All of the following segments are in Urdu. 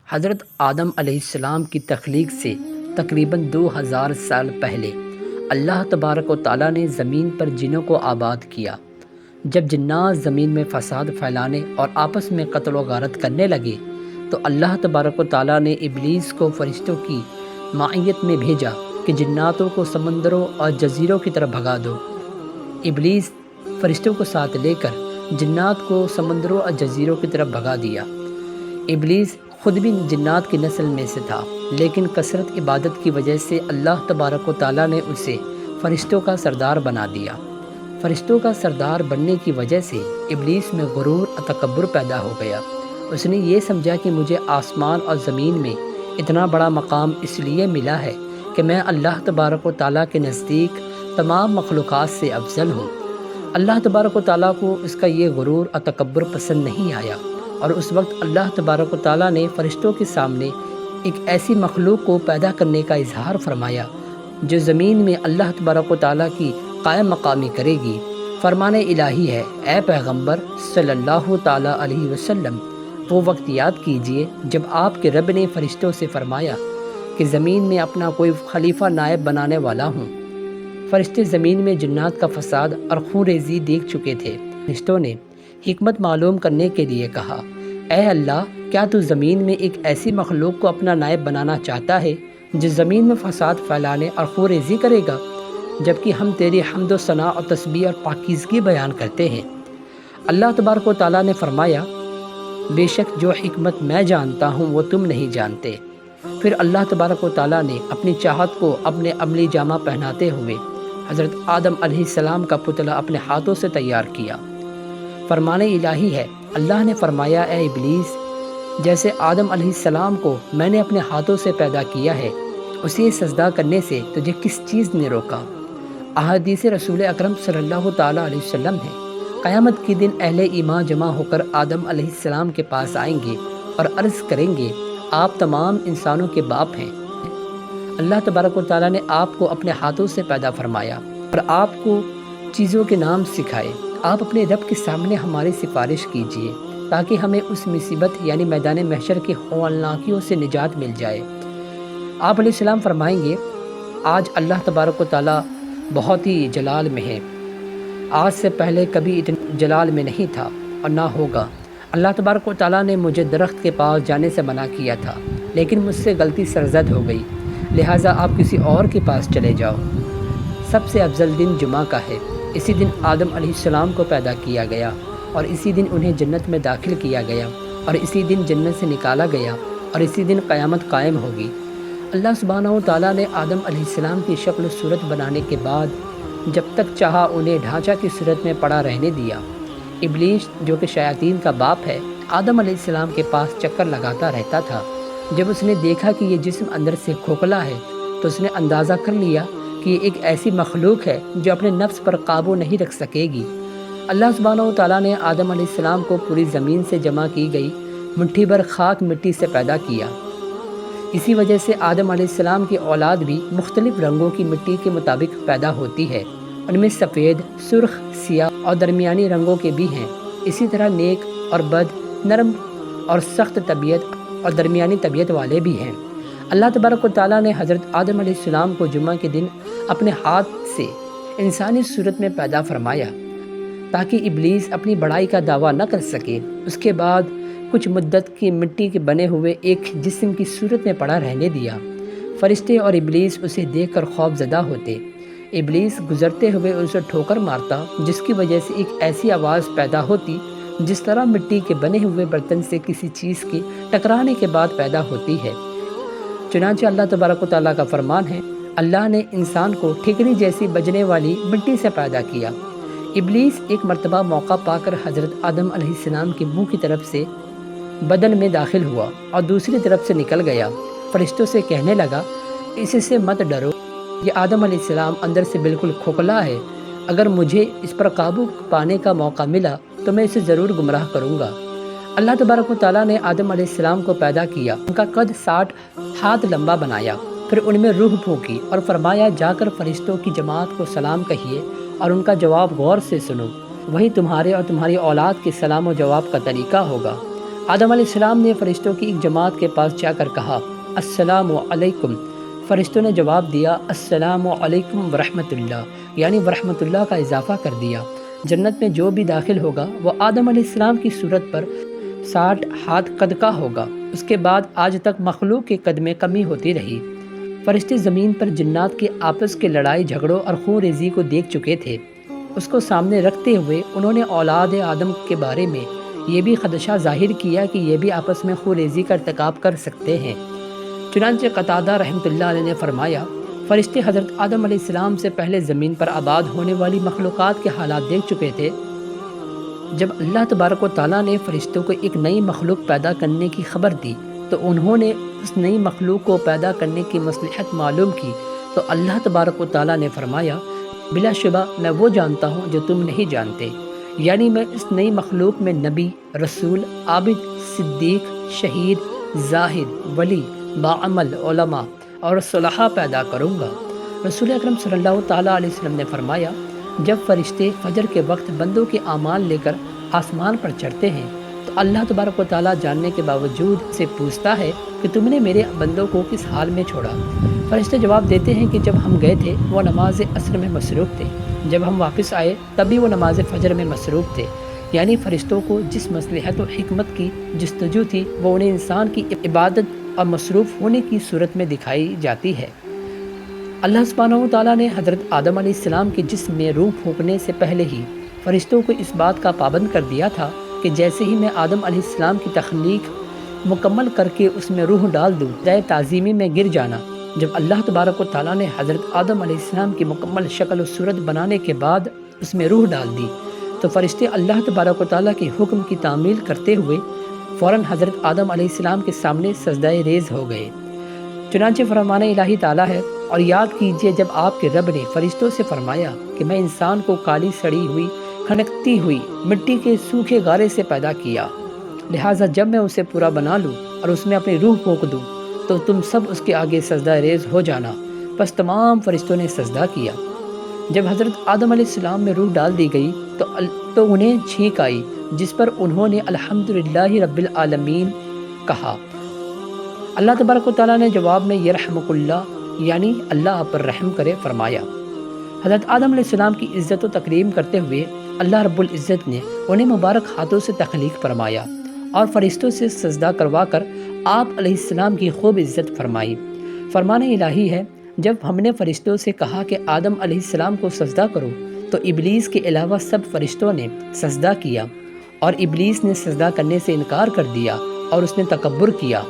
حضرت آدم علیہ السلام کی تخلیق سے تقریباً 2000 سال پہلے اللہ تبارک و تعالیٰ نے زمین پر جنوں کو آباد کیا۔ جب جنات زمین میں فساد پھیلانے اور آپس میں قتل و غارت کرنے لگے تو اللہ تبارک و تعالیٰ نے ابلیس کو فرشتوں کی معیت میں بھیجا کہ جناتوں کو سمندروں اور جزیروں کی طرف بھگا دو۔ ابلیس فرشتوں کو ساتھ لے کر جنات کو سمندروں اور جزیروں کی طرف بھگا دیا۔ ابلیس خود بھی جنات کی نسل میں سے تھا، لیکن کثرت عبادت کی وجہ سے اللہ تبارک و تعالیٰ نے اسے فرشتوں کا سردار بنا دیا۔ فرشتوں کا سردار بننے کی وجہ سے ابلیس میں غرور اور تکبر پیدا ہو گیا۔ اس نے یہ سمجھا کہ مجھے آسمان اور زمین میں اتنا بڑا مقام اس لیے ملا ہے کہ میں اللہ تبارک و تعالیٰ کے نزدیک تمام مخلوقات سے افضل ہوں۔ اللہ تبارک و تعالیٰ کو اس کا یہ غرور اور تکبر پسند نہیں آیا، اور اس وقت اللہ تبارک و تعالیٰ نے فرشتوں کے سامنے ایک ایسی مخلوق کو پیدا کرنے کا اظہار فرمایا جو زمین میں اللہ تبارک و تعالیٰ کی قائم مقامی کرے گی۔ فرمان الہی ہے، اے پیغمبر صلی اللہ تعالیٰ علیہ وسلم، وہ وقت یاد کیجئے جب آپ کے رب نے فرشتوں سے فرمایا کہ زمین میں اپنا کوئی خلیفہ نائب بنانے والا ہوں۔ فرشتے زمین میں جنات کا فساد اور خون ریزی دیکھ چکے تھے۔ فرشتوں نے حکمت معلوم کرنے کے لیے کہا، اے اللہ، کیا تو زمین میں ایک ایسی مخلوق کو اپنا نائب بنانا چاہتا ہے جو زمین میں فساد پھیلانے اور خون ریزی کرے گا، جبکہ ہم تیری حمد و ثنا اور تسبیح اور پاکیزگی بیان کرتے ہیں۔ اللہ تبارک و تعالیٰ نے فرمایا، بے شک جو حکمت میں جانتا ہوں وہ تم نہیں جانتے۔ پھر اللہ تبارک و تعالیٰ نے اپنی چاہت کو اپنے عملی جامہ پہناتے ہوئے حضرت آدم علیہ السلام کا پتلا اپنے ہاتھوں سے تیار کیا۔ فرمان الہی ہے، اللہ نے فرمایا، اے ابلیس، جیسے آدم علیہ السلام کو میں نے اپنے ہاتھوں سے پیدا کیا ہے، اسے سجدہ کرنے سے تجھے کس چیز نے روکا؟ احادیث رسول اکرم صلی اللہ تعالیٰ علیہ وسلم ہے، قیامت کے دن اہل ایمان جمع ہو کر آدم علیہ السلام کے پاس آئیں گے اور عرض کریں گے، آپ تمام انسانوں کے باپ ہیں۔ اللہ تبارک و تعالیٰ نے آپ کو اپنے ہاتھوں سے پیدا فرمایا اور آپ کو چیزوں کے نام سکھائے۔ آپ اپنے رب کے سامنے ہماری سفارش کیجیے تاکہ ہمیں اس مصیبت یعنی میدان محشر کی ہولناکیوں سے نجات مل جائے۔ آپ علیہ السلام فرمائیں گے، آج اللہ تبارک و تعالیٰ بہت ہی جلال میں ہے، آج سے پہلے کبھی اتنے جلال میں نہیں تھا اور نہ ہوگا۔ اللہ تبارک و تعالیٰ نے مجھے درخت کے پاس جانے سے منع کیا تھا، لیکن مجھ سے غلطی سرزد ہو گئی، لہٰذا آپ کسی اور کے پاس چلے جاؤ۔ سب سے افضل دن جمعہ کا ہے، اسی دن آدم علیہ السلام کو پیدا کیا گیا، اور اسی دن انہیں جنت میں داخل کیا گیا، اور اسی دن جنت سے نکالا گیا، اور اسی دن قیامت قائم ہوگی۔ اللہ سبحانہ و تعالیٰ نے آدم علیہ السلام کی شکل و صورت بنانے کے بعد جب تک چاہا انہیں ڈھانچہ کی صورت میں پڑا رہنے دیا۔ ابلیس جو کہ شیاطین کا باپ ہے، آدم علیہ السلام کے پاس چکر لگاتا رہتا تھا۔ جب اس نے دیکھا کہ یہ جسم اندر سے کھوکھلا ہے تو اس نے اندازہ کر لیا کہ یہ ایک ایسی مخلوق ہے جو اپنے نفس پر قابو نہیں رکھ سکے گی۔ اللہ سبحانہ و تعالیٰ نے آدم علیہ السلام کو پوری زمین سے جمع کی گئی مٹھی بھر خاک مٹی سے پیدا کیا۔ اسی وجہ سے آدم علیہ السلام کی اولاد بھی مختلف رنگوں کی مٹی کے مطابق پیدا ہوتی ہے، ان میں سفید، سرخ، سیاہ اور درمیانی رنگوں کے بھی ہیں۔ اسی طرح نیک اور بد، نرم اور سخت طبیعت اور درمیانی طبیعت والے بھی ہیں۔ اللہ تبارک و تعالیٰ نے حضرت آدم علیہ السلام کو جمعہ کے دن اپنے ہاتھ سے انسانی صورت میں پیدا فرمایا تاکہ ابلیس اپنی بڑائی کا دعویٰ نہ کر سکے۔ اس کے بعد کچھ مدت کی مٹی کے بنے ہوئے ایک جسم کی صورت میں پڑا رہنے دیا۔ فرشتے اور ابلیس اسے دیکھ کر خوف زدہ ہوتے۔ ابلیس گزرتے ہوئے اسے ٹھوکر مارتا، جس کی وجہ سے ایک ایسی آواز پیدا ہوتی جس طرح مٹی کے بنے ہوئے برتن سے کسی چیز کے ٹکرانے کے بعد پیدا ہوتی ہے۔ چنانچہ اللہ تبارک و تعالیٰ کا فرمان ہے، اللہ نے انسان کو ٹھیکری جیسی بجنے والی مٹی سے پیدا کیا۔ ابلیس ایک مرتبہ موقع پا کر حضرت آدم علیہ السلام کے منہ کی طرف سے بدن میں داخل ہوا اور دوسری طرف سے نکل گیا۔ فرشتوں سے کہنے لگا، اس سے مت ڈرو، یہ آدم علیہ السلام اندر سے بالکل کھوکھلا ہے، اگر مجھے اس پر قابو پانے کا موقع ملا تو میں اسے ضرور گمراہ کروں گا۔ اللہ تبارک و تعالیٰ نے آدم علیہ السلام کو پیدا کیا، ان کا قد 60 ہاتھ لمبا بنایا، پھر ان میں روح پھونکی اور فرمایا، جا کر فرشتوں کی جماعت کو سلام کہیے اور ان کا جواب غور سے سنو، وہی تمہارے اور تمہاری اولاد کے سلام و جواب کا طریقہ ہوگا۔ آدم علیہ السلام نے فرشتوں کی ایک جماعت کے پاس جا کر کہا السلام علیکم۔ فرشتوں نے جواب دیا السلام علیکم ورحمۃ اللہ، یعنی ورحمۃ اللہ کا اضافہ کر دیا۔ جنت میں جو بھی داخل ہوگا وہ آدم علیہ السلام کی صورت پر 60 ہاتھ قد کا ہوگا۔ اس کے بعد آج تک مخلوق کے قد میں کمی ہوتی رہی۔ فرشتے زمین پر جنات کے آپس کے لڑائی جھگڑوں اور خون ریزی کو دیکھ چکے تھے۔ اس کو سامنے رکھتے ہوئے انہوں نے اولاد آدم کے بارے میں یہ بھی خدشہ ظاہر کیا کہ یہ بھی آپس میں خون ریزی کا ارتکاب کر سکتے ہیں۔ چنانچہ قتادہ رحمۃ اللہ علیہ نے فرمایا فرشتے حضرت آدم علیہ السلام سے پہلے زمین پر آباد ہونے والی مخلوقات کے حالات دیکھ چکے تھے۔ جب اللہ تبارک و تعالیٰ نے فرشتوں کو ایک نئی مخلوق پیدا کرنے کی خبر دی تو انہوں نے اس نئی مخلوق کو پیدا کرنے کی مصلحت معلوم کی، تو اللہ تبارک و تعالیٰ نے فرمایا بلا شبہ میں وہ جانتا ہوں جو تم نہیں جانتے، یعنی میں اس نئی مخلوق میں نبی، رسول، عابد، صدیق، شہید، زاہد، ولی، باعمل، علماء اور صلحاء پیدا کروں گا۔ رسول اکرم صلی اللہ تعالیٰ علیہ وسلم نے فرمایا جب فرشتے فجر کے وقت بندوں کے اعمال لے کر آسمان پر چڑھتے ہیں تو اللہ تبارک و تعالیٰ جاننے کے باوجود سے پوچھتا ہے کہ تم نے میرے بندوں کو کس حال میں چھوڑا؟ فرشتے جواب دیتے ہیں کہ جب ہم گئے تھے وہ نماز عصر میں مصروف تھے، جب ہم واپس آئے تب بھی وہ نماز فجر میں مصروف تھے۔ یعنی فرشتوں کو جس مصلحت و حکمت کی جستجو تھی وہ انہیں انسان کی عبادت اور مصروف ہونے کی صورت میں دکھائی جاتی ہے۔ اللہ سبحانہ و تعالیٰ نے حضرت آدم علیہ السلام کے جسم میں روح پھونکنے سے پہلے ہی فرشتوں کو اس بات کا پابند کر دیا تھا کہ جیسے ہی میں آدم علیہ السلام کی تخلیق مکمل کر کے اس میں روح ڈال دوں جائے تعظیمی میں گر جانا۔ جب اللہ تبارک و تعالیٰ نے حضرت آدم علیہ السلام کی مکمل شکل و صورت بنانے کے بعد اس میں روح ڈال دی تو فرشتے اللہ تبارک و تعالیٰ کے حکم کی تعمیل کرتے ہوئے فوراً حضرت آدم علیہ السلام کے سامنے سجدہ ریز ہو گئے۔ چنانچہ فرمان الہی تعالیٰ ہے اور یاد کیجئے جب آپ کے رب نے فرشتوں سے فرمایا کہ میں انسان کو کالی سڑی ہوئی کھنکتی ہوئی مٹی کے سوکھے غارے سے پیدا کیا، لہٰذا جب میں اسے پورا بنا لوں اور اس میں اپنی روح پھونک دوں تو تم سب اس کے آگے سجدہ ریز ہو جانا۔ پس تمام فرشتوں نے سجدہ کیا۔ جب حضرت آدم علیہ السلام میں روح ڈال دی گئی تو انہیں چھینک آئی، جس پر انہوں نے الحمدللہ رب العالمین کہا۔ اللہ تبارک و تعالیٰ نے جواب میں یرحمک اللہ، یعنی اللہ آپ پر رحم کرے، فرمایا۔ حضرت آدم علیہ السلام کی عزت و تکریم کرتے ہوئے اللہ رب العزت نے انہیں مبارک ہاتھوں سے تخلیق فرمایا اور فرشتوں سے سجدہ کروا کر آپ علیہ السلام کی خوب عزت فرمائی۔ فرمان الہی ہے جب ہم نے فرشتوں سے کہا کہ آدم علیہ السلام کو سجدہ کرو تو ابلیس کے علاوہ سب فرشتوں نے سجدہ کیا، اور ابلیس نے سجدہ کرنے سے انکار کر دیا اور اس نے تکبر کیا۔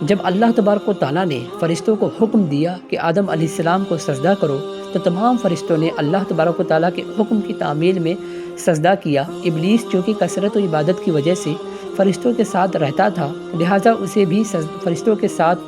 جب اللہ تبارک و تعالیٰ نے فرشتوں کو حکم دیا کہ آدم علیہ السلام کو سجدہ کرو تو تمام فرشتوں نے اللہ تبارک و تعالیٰ کے حکم کی تعمیل میں سجدہ کیا۔ ابلیس چونکہ کثرت و عبادت کی وجہ سے فرشتوں کے ساتھ رہتا تھا، لہٰذا اسے بھی فرشتوں کے ساتھ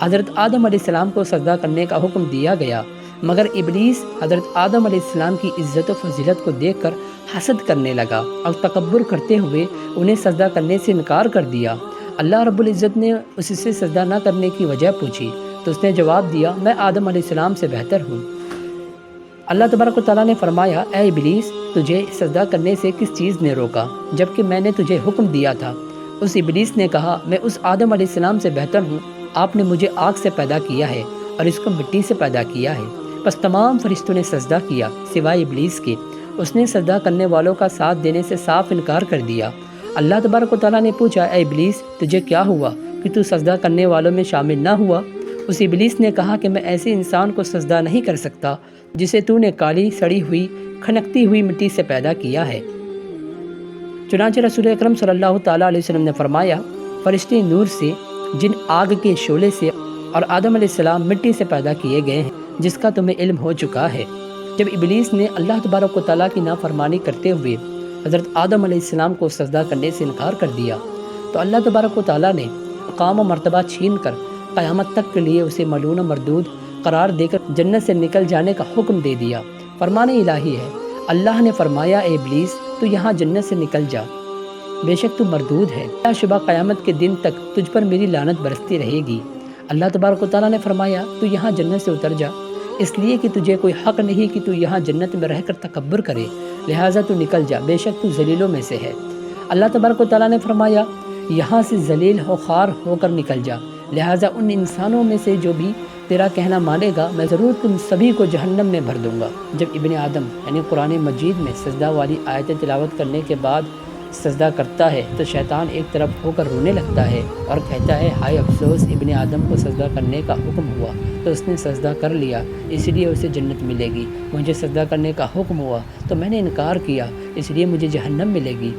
حضرت آدم علیہ السلام کو سجدہ کرنے کا حکم دیا گیا، مگر ابلیس حضرت آدم علیہ السلام کی عزت و فضیلت کو دیکھ کر حسد کرنے لگا اور تکبر کرتے ہوئے انہیں سجدہ کرنے سے انکار کر دیا۔ اللہ رب العزت نے اس سے سجدہ نہ کرنے کی وجہ پوچھی تو اس نے جواب دیا میں آدم علیہ السلام سے بہتر ہوں۔ اللہ تبارک و تعالیٰ نے فرمایا اے ابلیس تجھے سجدہ کرنے سے کس چیز نے روکا جبکہ میں نے تجھے حکم دیا تھا؟ اس ابلیس نے کہا میں اس آدم علیہ السلام سے بہتر ہوں، آپ نے مجھے آگ سے پیدا کیا ہے اور اس کو مٹی سے پیدا کیا ہے۔ پس تمام فرشتوں نے سجدہ کیا سوائے ابلیس کے، اس نے سجدہ کرنے والوں کا ساتھ دینے سے صاف انکار کر دیا۔ اللہ تبارک و تعالیٰ نے پوچھا اے ابلیس تجھے کیا ہوا کہ تو سجدہ کرنے والوں میں شامل نہ ہوا؟ اس ابلیس نے کہا کہ میں ایسے انسان کو سجدہ نہیں کر سکتا جسے تو نے کالی سڑی ہوئی کھنکتی ہوئی مٹی سے پیدا کیا ہے۔ چنانچہ رسول اکرم صلی اللہ تعالیٰ علیہ وسلم نے فرمایا فرشتے نور سے، جن آگ کے شعلے سے اور آدم علیہ السلام مٹی سے پیدا کیے گئے ہیں جس کا تمہیں علم ہو چکا ہے۔ جب ابلیس نے اللہ تبارک و تعالیٰ کی نافرمانی کرتے ہوئے حضرت آدم علیہ السلام کو سجدہ کرنے سے انکار کر دیا تو اللہ تبارک و تعالیٰ نے مقام و مرتبہ چھین کر قیامت تک کے لیے اسے ملعون و مردود قرار دے کر جنت سے نکل جانے کا حکم دے دیا۔ فرمان الہی ہے اللہ نے فرمایا اے ابلیس تو یہاں جنت سے نکل جا، بے شک تو مردود ہے، لا شبہ قیامت کے دن تک تجھ پر میری لعنت برستی رہے گی۔ اللہ تبارک و تعالیٰ نے فرمایا تو یہاں جنت سے اتر جا، اس لیے کہ تجھے کوئی حق نہیں کہ تو یہاں جنت میں رہ کر تکبر کرے، لہٰذا تو نکل جا، بے شک تو ذلیلوں میں سے ہے۔ اللہ تبارک و تعالیٰ نے فرمایا یہاں سے ذلیل و خوار ہو کر نکل جا، لہٰذا ان انسانوں میں سے جو بھی تیرا کہنا مانے گا میں ضرور تم سبھی کو جہنم میں بھر دوں گا۔ جب ابن آدم یعنی قرآن مجید میں سجدہ والی آیتیں تلاوت کرنے کے بعد سجدہ کرتا ہے تو شیطان ایک طرف ہو کر رونے لگتا ہے اور کہتا ہے ہائے افسوس، ابن آدم کو سجدہ کرنے کا حکم ہوا تو اس نے سجدہ کر لیا، اس لیے اسے جنت ملے گی، مجھے سجدہ کرنے کا حکم ہوا تو میں نے انکار کیا، اس لیے مجھے جہنم ملے گی۔